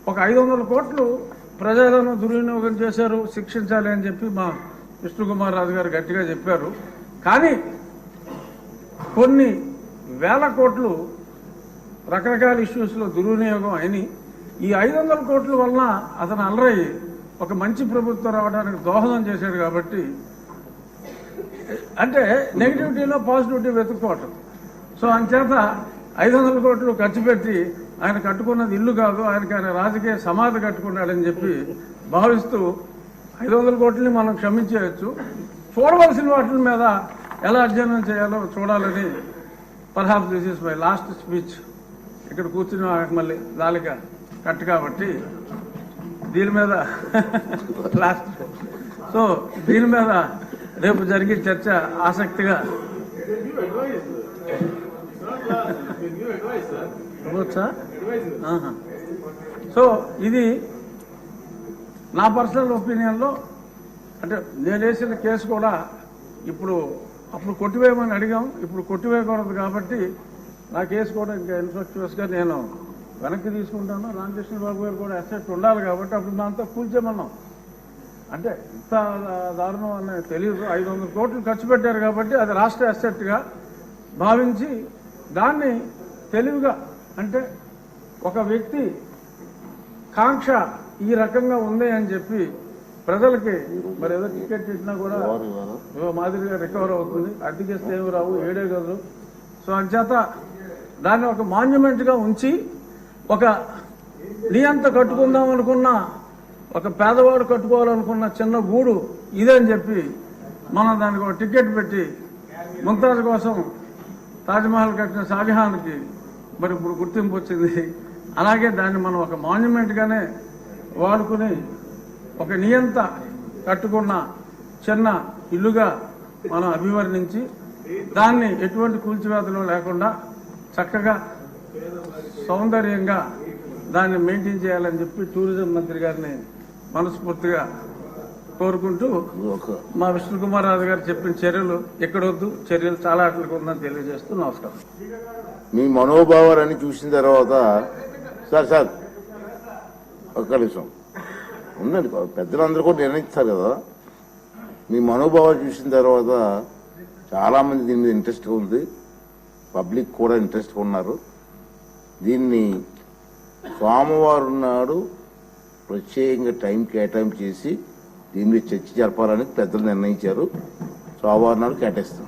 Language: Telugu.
ఒక 500 కోట్లు ప్రజలను దుర్వినియోగం చేశారు, శిక్షించాలి అని చెప్పి మా విష్ణుకుమార్ రాజు గారు గట్టిగా చెప్పారు. కానీ కొన్ని వేల కోట్లు రకరకాల ఇష్యూస్లో దుర్వినియోగం అయినాయి. ఈ 500 కోట్ల వలన అతను అలరయ్యి ఒక మంచి ప్రభుత్వం రావడానికి దోహదం చేశాడు. కాబట్టి అంటే నెగిటివిటీలో పాజిటివిటీ వెతుక్కోవటం. సో అంచేత 500 కోట్లు ఖర్చు పెట్టి ఆయన కట్టుకున్నది ఇల్లు కాదు, ఆయన రాజకీయ సమాధి కట్టుకున్నాడని చెప్పి భావిస్తూ 500 కోట్లని మనం క్షమించేయచ్చు. చూడవలసిన వాటి మీద ఎలా అధ్యయనం చేయాలో చూడాలని perhaps this is my last speech. ఇక్కడ కూర్చుని మళ్ళీ దాలిక కట్టు కాబట్టి దీని మీద లాస్ట్. సో దీని మీద రేపు జరిగే చర్చ ఆసక్తిగా సో ఇది నా పర్సనల్ ఒపీనియన్లో. అంటే నేను వేసిన కేసు కూడా అప్పుడు కొట్టివేయమని అడిగాం, ఇప్పుడు కొట్టివేయకూడదు కాబట్టి నా కేసు కూడా ఇంకా ఇన్ఫ్రాస్ట్రక్చర్స్గా నేను వెనక్కి తీసుకుంటాను. రామకృష్ణ బాబు గారు కూడా అసెట్ ఉండాలి కాబట్టి అప్పుడు దాంతో కూల్చేమన్నాం. అంటే ఇంత దారుణం అని తెలియదు. 500 కోట్లు ఖర్చు పెట్టారు కాబట్టి అది రాష్ట్ర అసెట్గా భావించి దాన్ని తెలివిగా, అంటే ఒక వ్యక్తి కాంక్ష ఈ రకంగా ఉంది అని చెప్పి ప్రజలకి మరి ఏదో టికెట్ ఇచ్చినా కూడా మాదిరిగా రికవర్ అవుతుంది. అడ్డుకేస్తే ఏమి రావు, 7 గదులు. సో అంచేత దాన్ని ఒక మాన్యుమెంట్గా ఉంచి ఒక నియంత కట్టుకుందాం అనుకున్న, ఒక పేదవాడు కట్టుకోవాలనుకున్న చిన్న గూడు ఇదని చెప్పి మనం దానికి ఒక టికెట్ పెట్టి ముంతాజ్ కోసం తాజ్మహల్ కట్టిన షాజహాన్కి మరి ఇప్పుడు గుర్తింపు వచ్చింది. అలాగే దాన్ని మనం ఒక మాన్యుమెంట్గానే వాడుకుని ఒక నియంత కట్టుకున్న చిన్న ఇల్లుగా మనం అభివర్ణించి దాన్ని ఎటువంటి కూల్చివేతలు లేకుండా చక్కగా సౌందర్యంగా దాన్ని మెయింటైన్ చేయాలని చెప్పి టూరిజం మంత్రి గారిని మనస్ఫూర్తిగా కోరుకుంటూ మా విష్ణుకుమార్ రాజు గారు చెప్పిన చర్యలు ఎక్కడొద్దు, చర్యలు చాలా అట్లకు ఉందని తెలియజేస్తూ నమస్కారం. మీ మనోభావాలన్నీ చూసిన తర్వాత సార్ ఒక్క నిమిషం ఉండండి, పెద్దలందరూ కూడా నిర్ణయిస్తారు కదా. మీ మనోభావాలు చూసిన తర్వాత చాలామంది దీని మీద ఇంట్రెస్ట్గా ఉంది, పబ్లిక్ కూడా ఇంట్రెస్ట్గా ఉన్నారు. దీన్ని సోమవారం నాడు ప్రత్యేకంగా టైం కేటాయింపు చేసి దీని మీద చర్చ జరపాలని పెద్దలు నిర్ణయించారు. సోమవారం నాడు కేటాయిస్తాం.